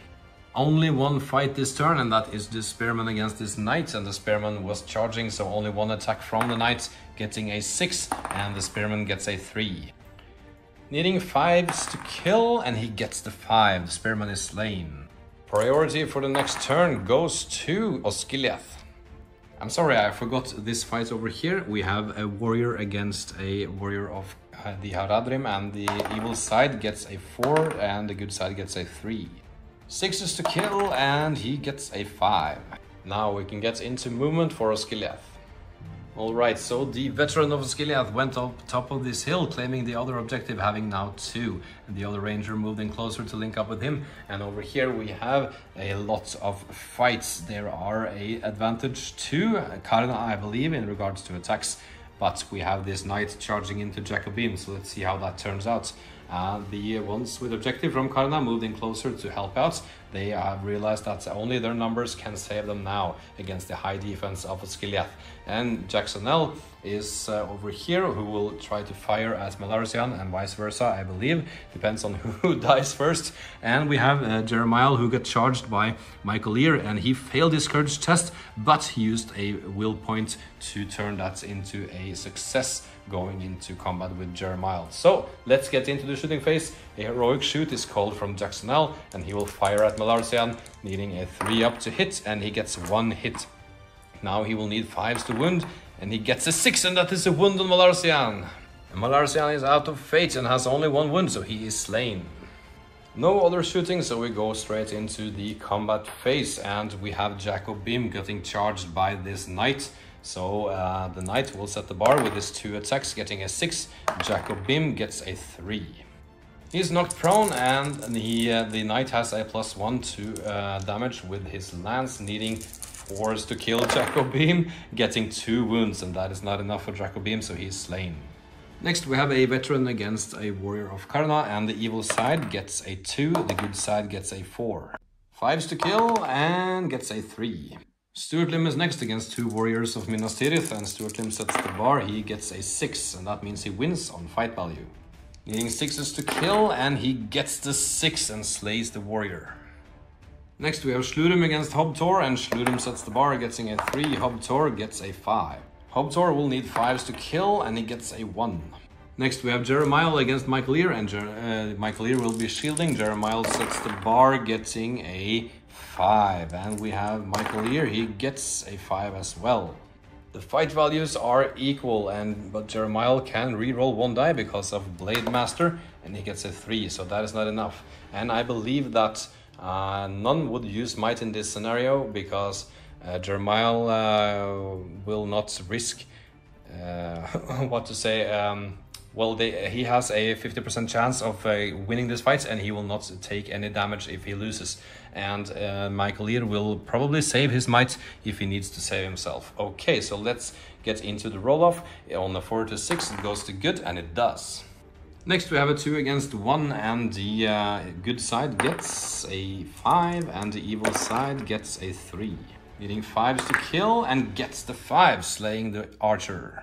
Only 1 fight this turn, and that is the spearman against this knight, and the spearman was charging, so only 1 attack from the knight, getting a 6, and the spearman gets a 3. Needing 5s to kill, and he gets the 5. The spearman is slain. Priority for the next turn goes to Osgiliath. I'm sorry, I forgot this fight over here. We have a warrior against a warrior of the Haradrim, and the evil side gets a 4, and the good side gets a 3. 6s to kill, and he gets a 5. Now we can get into movement for Osgiliath. Alright, so the veteran of Osgiliath went up top of this hill, claiming the other objective, having now 2. And the other ranger moved in closer to link up with him. And over here we have a lot of fights. There are a advantage to Karna, I believe, in regards to attacks. But we have this knight charging into Jacobin, so let's see how that turns out. The ones with objective from Karna moved in closer to help out. They have realized that only their numbers can save them now against the high defense of Osgiliath. And Jacksonel is over here, who will try to fire at Melarsian and vice versa, I believe. Depends on who dies first. And we have Jeremiah, who got charged by Michael Lear, and he failed his courage test, but he used a will point to turn that into a success going into combat with Jeremiah. So let's get into the shooting phase. A heroic shoot is called from Jacksonel, and he will fire at Melarsian, needing a 3 up to hit, and he gets 1 hit. Now he will need 5s to wound, and he gets a 6, and that is a wound on Melarsian. And Melarsian is out of fate and has only 1 wound, so he is slain. No other shooting, so we go straight into the combat phase, and we have Jacobim getting charged by this knight. So the knight will set the bar with his 2 attacks, getting a 6. Jacobim gets a 3. He's knocked prone, and the knight has a +1 to damage with his lance, needing 4s to kill Jacobim, getting 2 wounds, and that is not enough for Jacobim, so he's slain. Next we have a veteran against a warrior of Karna, and the evil side gets a 2, the good side gets a 4. 5s to kill and gets a 3. Stuart Lim is next against 2 warriors of Minas Tirith, and Stuart Lim sets the bar, he gets a 6, and that means he wins on fight value. Needing 6s to kill, and he gets the 6 and slays the warrior. Next we have Shlurim against Hobtor, and Shlurim sets the bar, getting a 3, Hobtor gets a 5. Hobtor will need 5s to kill, and he gets a 1. Next we have Jeremiah against Michael Lear, and Michael Lear will be shielding. Jeremiah sets the bar, getting a 5. And we have Michael Lear, he gets a 5 as well. The fight values are equal, but Jeremiah can reroll 1 die because of Blade Master, and he gets a 3, so that is not enough. And I believe that none would use might in this scenario, because Jeremiah will not risk what to say. He has a 50% chance of winning this fight, and he will not take any damage if he loses. And Michael Lear will probably save his might if he needs to save himself. Okay, so let's get into the roll-off. On the 4 to 6 it goes to good, and it does. Next we have a 2 against 1, and the good side gets a 5, and the evil side gets a 3. Needing 5s to kill, and gets the 5, slaying the archer.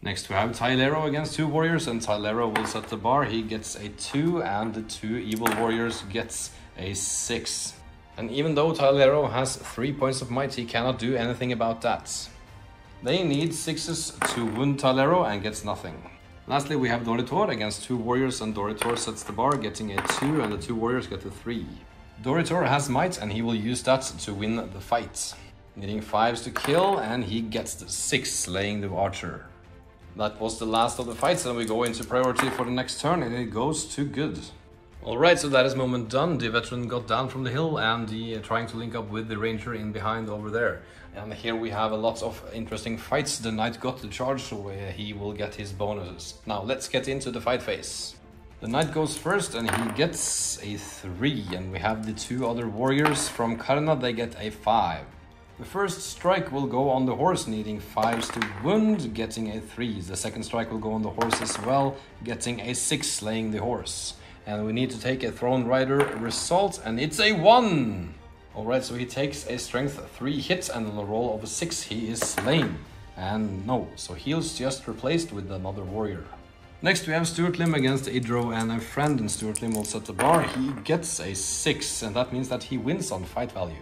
Next we have Tylero against 2 warriors, and Tylero will set the bar, he gets a 2, and the 2 evil warriors gets a 6. And even though Tylero has 3 points of might, he cannot do anything about that. They need 6s to wound Tylero and gets nothing. Lastly we have Doritor against 2 warriors, and Doritor sets the bar, getting a 2, and the 2 warriors get a 3. Doritor has might, and he will use that to win the fight. Needing 5s to kill, and he gets the 6, slaying the archer. That was the last of the fights, and we go into priority for the next turn, and it goes to good. Alright, so that is moment done. The veteran got down from the hill, and trying to link up with the ranger in behind over there. And here we have a lot of interesting fights. The knight got the charge, so he will get his bonuses. Now let's get into the fight phase. The knight goes first, and he gets a 3, and we have the 2 other warriors from Karna, they get a 5. The first strike will go on the horse, needing 5s to wound, getting a 3. The second strike will go on the horse as well, getting a 6, slaying the horse. And we need to take a Throne Rider result, and it's a 1! Alright, so he takes a strength 3 hit, and on a roll of a 6 he is slain. And no, so he's just replaced with another warrior. Next we have Stuart Lim against Idro and a friend, and Stuart Lim will set the bar, he gets a 6, and that means that he wins on fight value.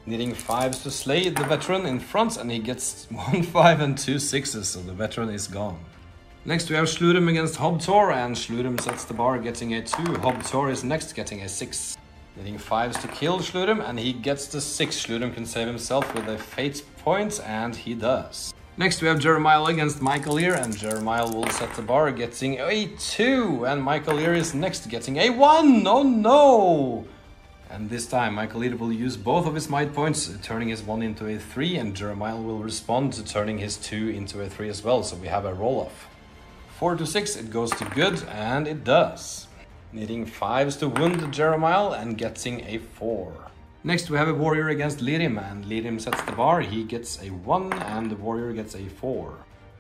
Needing 5s to slay the veteran in front, and he gets 1 5 and 2 6s, so the veteran is gone. Next we have Shlurim against Hobtor, and Shlurim sets the bar, getting a 2. Hobtor is next, getting a 6. Needing 5s to kill Shlurim, and he gets the 6. Shlurim can save himself with a fate point, and he does. Next we have Jeremiah against Michael Lear, and Jeremiah will set the bar, getting a 2. And Michael Lear is next, getting a 1. Oh no! And this time Michael Lear will use both of his might points, turning his 1 into a 3, and Jeremiah will respond to turning his 2 into a 3 as well, so we have a roll-off. 4 to 6, it goes to good, and it does. Needing 5s to wound Jeremiah, and getting a 4. Next we have a warrior against Lirim, and Lirim sets the bar, he gets a 1, and the warrior gets a 4.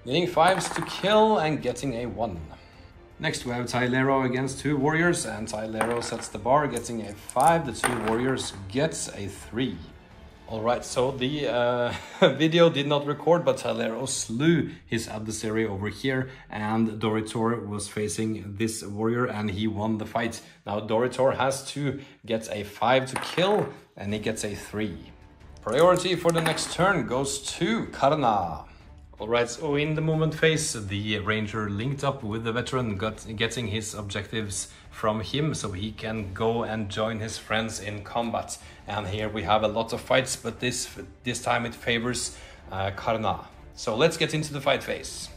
Needing 5s to kill, and getting a 1. Next we have Tylero against 2 warriors, and Tylero sets the bar, getting a 5. The 2 warriors gets a 3. Alright, so the video did not record, but Tylero slew his adversary over here, and Doritor was facing this warrior and he won the fight. Now Doritor has to get a 5 to kill, and he gets a 3. Priority for the next turn goes to Karna. Alright, so in the movement phase, the ranger linked up with the veteran, getting his objectives from him so he can go and join his friends in combat. And here we have a lot of fights, but this time it favors Karna. So let's get into the fight phase.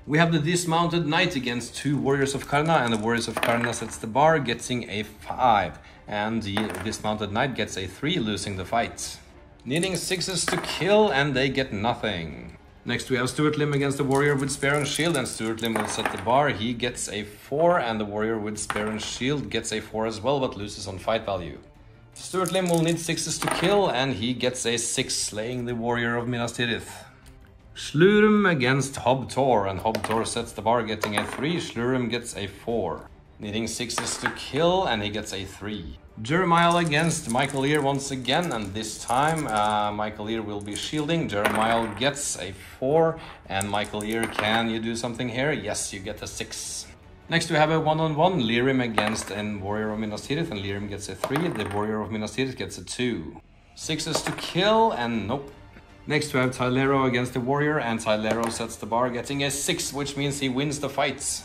We have the dismounted knight against 2 warriors of Karna, and the warriors of Karna sets the bar, getting a 5. And the dismounted knight gets a 3, losing the fight. Needing 6s to kill, and they get nothing. Next we have Stuart Lim against the warrior with spear and shield, and Stuart Lim will set the bar. He gets a 4, and the warrior with spear and shield gets a 4 as well, but loses on fight value. Stuart Lim will need 6s to kill, and he gets a 6, slaying the warrior of Minas Tirith. Shlurim against Hobtor, and Hobtor sets the bar, getting a 3. Shlurim gets a 4. Needing 6s to kill, and he gets a 3. Jeremiah against Michael Ear once again, and this time Michael Ear will be shielding. Jeremiah gets a 4, and Michael Ear, can you do something here? Yes, you get a 6. Next we have a one-on-one, Lirim against a warrior of Minas Tirith, and Lirim gets a 3. The warrior of Minas Tirith gets a 2. 6s to kill, and nope. Next we have Tylero against the warrior, and Tylero sets the bar, getting a 6, which means he wins the fight.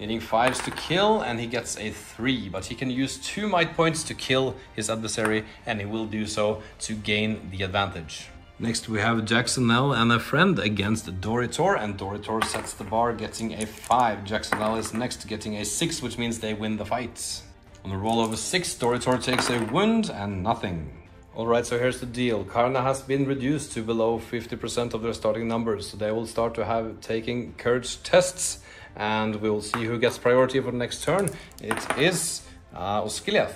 Needing 5s to kill, and he gets a 3, but he can use 2 might points to kill his adversary, and he will do so to gain the advantage. Next we have Jacksonell and a friend against Doritor, and Doritor sets the bar, getting a 5. Jacksonell is next, getting a 6, which means they win the fight. On a roll of a 6, Doritor takes a wound and nothing. Alright, so here's the deal. Karna has been reduced to below 50% of their starting numbers, so they will start to have taking courage tests, and we will see who gets priority for the next turn. It is Osgiliath.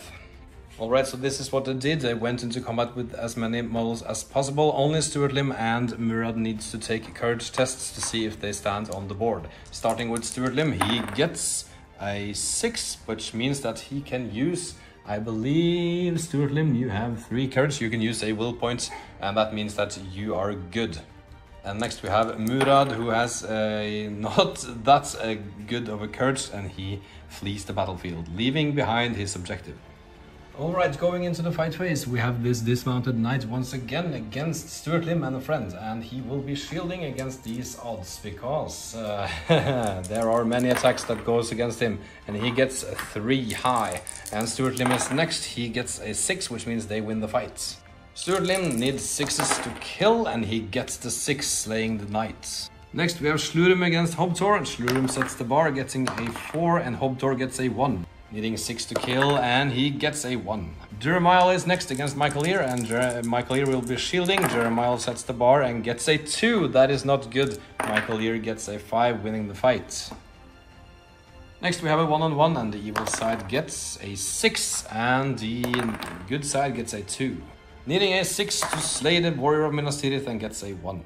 Alright, so this is what they did. They went into combat with as many models as possible. Only Stuart Lim and Murad needs to take courage tests to see if they stand on the board. Starting with Stuart Lim, he gets a 6, which means that he can use, I believe, Stuart Lim, you have 3 courage. You can use a will point, and that means that you are good. And next we have Murad, who has not that good of a courage, and he flees the battlefield, leaving behind his objective. Alright, going into the fight phase, we have this dismounted knight once again against Stuart Lim and a friend, and he will be shielding against these odds because there are many attacks that goes against him, and he gets a 3 high. And Stuart Lim is next, he gets a 6, which means they win the fight. Stuart Lim needs 6s to kill, and he gets the 6, slaying the knight. Next we have Shlurim against Hobtor, and Shlurim sets the bar, getting a 4, and Hobtor gets a 1. Needing 6 to kill, and he gets a 1. Jeremiah is next against Michael Ear, and Michael Ear will be shielding. Jeremiah sets the bar and gets a 2. That is not good. Michael Ear gets a 5, winning the fight. Next we have a one-on-one, and the evil side gets a 6, and the good side gets a 2. Needing a 6 to slay the warrior of Minas Tirith, and gets a 1.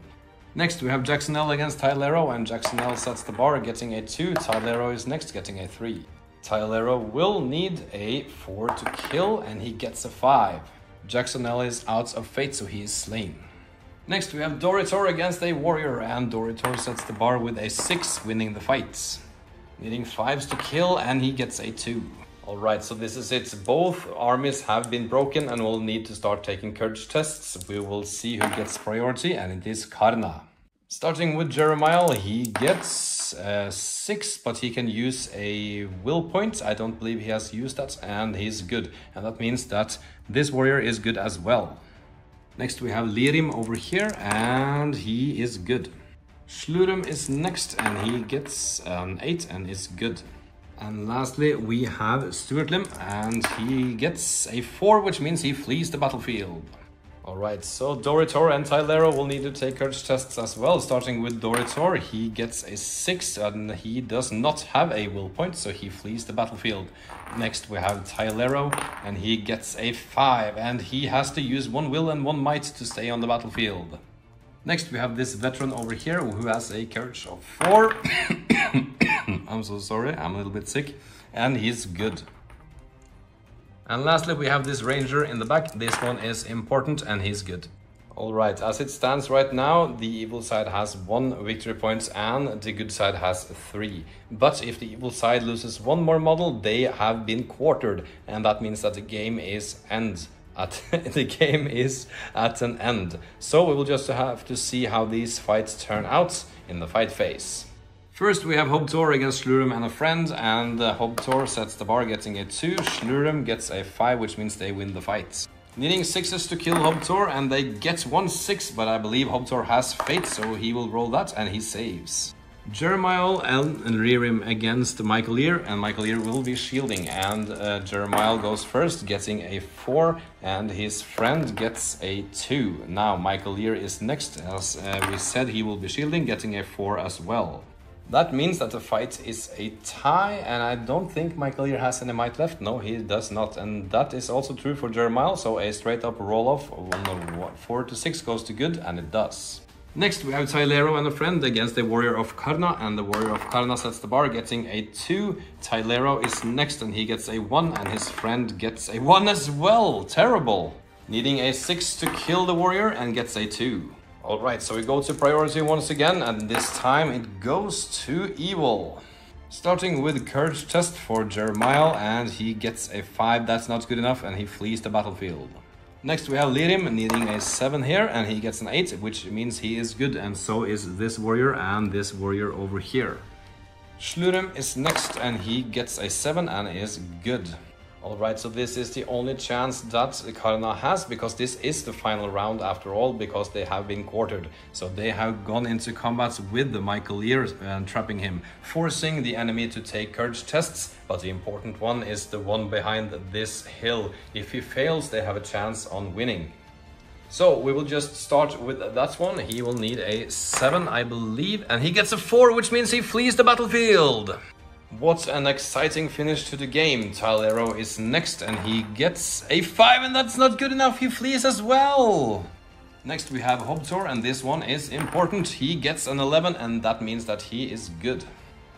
Next we have Jacksonell against Tylero, and Jacksonell sets the bar, getting a 2. Tylero is next, getting a 3. Tylero will need a 4 to kill, and he gets a 5. Jacksonell is out of fate, so he is slain. Next we have Doritor against a warrior, and Doritor sets the bar with a 6, winning the fight. Needing 5s to kill, and he gets a 2. Alright, so this is it. Both armies have been broken and will need to start taking courage tests. We will see who gets priority, and it is Karna. Starting with Jeremiah, he gets 6, but he can use a will point. I don't believe he has used that, and he's good. And that means that this warrior is good as well. Next we have Lirim over here, and he is good. Shlurim is next, and he gets an 8 and is good. And lastly we have Stuart Lim, and he gets a 4, which means he flees the battlefield. Alright, so Doritor and Tylero will need to take courage tests as well. Starting with Doritor, he gets a 6, and he does not have a will point, so he flees the battlefield. Next we have Tylero, and he gets a 5, and he has to use 1 will and 1 might to stay on the battlefield. Next we have this veteran over here, who has a courage of 4. I'm so sorry, I'm a little bit sick. And he's good. And lastly, we have this ranger in the back. This one is important and he's good. Alright, as it stands right now, the evil side has 1 victory point and the good side has 3. But if the evil side loses 1 more model, they have been quartered. And that means that the game is at an end. So we will just have to see how these fights turn out in the fight phase. First we have Hobtor against Shlurim and a friend, and Hobtor sets the bar getting a 2, Shlurim gets a 5, which means they win the fight. Needing 6s to kill Hobtor, and they get 1/6, but I believe Hobtor has fate, so he will roll that and he saves. Jeremiah and Ririm against Michael and Michael will be shielding, and Jeremiah goes first getting a 4 and his friend gets a 2. Now Michael is next, as we said he will be shielding, getting a 4 as well. That means that the fight is a tie, and I don't think Michael has any might left. No, he does not, and that is also true for Jeremiah, so a straight up roll-off of 4 to 6 goes to good, and it does. Next we have Tylero and a friend against the warrior of Karna, and the warrior of Karna sets the bar getting a 2. Tylero is next and he gets a 1, and his friend gets a 1 as well. Terrible. Needing a 6 to kill the warrior and gets a 2. Alright, so we go to priority once again, and this time it goes to evil. Starting with courage test for Jeremiah, and he gets a 5, that's not good enough, and he flees the battlefield. Next we have Lirim needing a 7 here, and he gets an 8, which means he is good, and so is this warrior and this warrior over here. Shlurim is next, and he gets a 7 and is good. Alright, so this is the only chance that Karna has, because this is the final round after all, because they have been quartered. So they have gone into combat with the Michael and trapping him, forcing the enemy to take courage tests, but the important one is the one behind this hill. If he fails, they have a chance on winning. So we will just start with that one. He will need a 7, I believe, and he gets a 4, which means he flees the battlefield. What an exciting finish to the game. Tylero is next and he gets a 5, and that's not good enough. He flees as well. Next we have Hobtor, and this one is important. He gets an 11, and that means that he is good.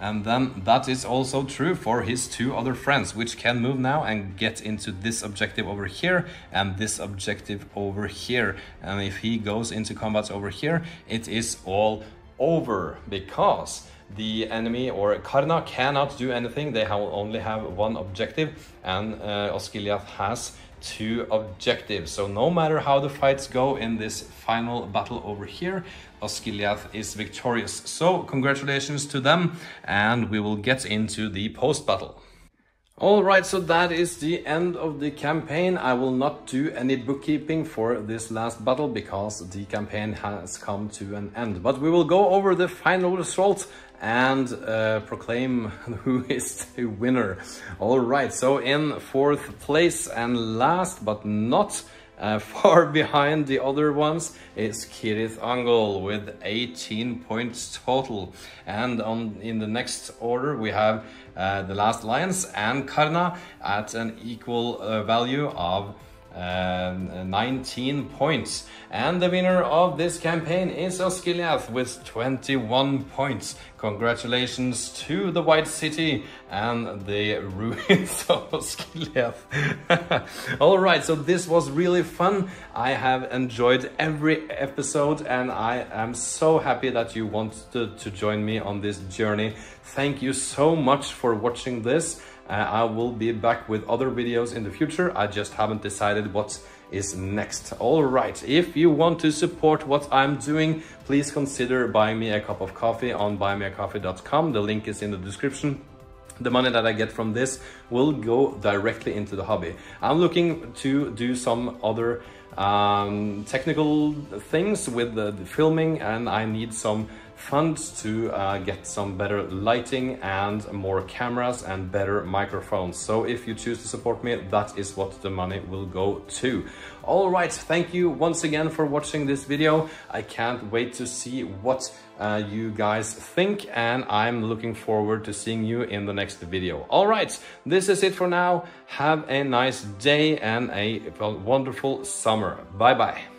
And then that is also true for his 2 other friends, which can move now and get into this objective over here and this objective over here. And if he goes into combat over here, it is all over, because the enemy or Karna cannot do anything. They only have 1 objective, and Osgiliath has 2 objectives. So no matter how the fights go in this final battle over here, Osgiliath is victorious. So congratulations to them, and we will get into the post-battle. Alright, so that is the end of the campaign. I will not do any bookkeeping for this last battle because the campaign has come to an end. But we will go over the final result and proclaim who is the winner. Alright, so in 4th place and last but not far behind the other ones is Cirith Ungol with 18 points total. And in the next order we have the Last Lions and Karna at an equal value of 19 points. And the winner of this campaign is Osgiliath with 21 points. Congratulations to the White City and the ruins of Osgiliath. Alright, so this was really fun. I have enjoyed every episode, and I am so happy that you wanted to join me on this journey. Thank you so much for watching this. I will be back with other videos in the future. I just haven't decided what is next. Alright, if you want to support what I'm doing, please consider buying me a cup of coffee on buymeacoffee.com. The link is in the description. The money that I get from this will go directly into the hobby. I'm looking to do some other technical things with the filming, and I need some funds to get some better lighting and more cameras and better microphones. So if you choose to support me, that is what the money will go to. Alright, thank you once again for watching this video. I can't wait to see what you guys think, and I'm looking forward to seeing you in the next video. Alright, this is it for now. Have a nice day and a wonderful summer. Bye bye.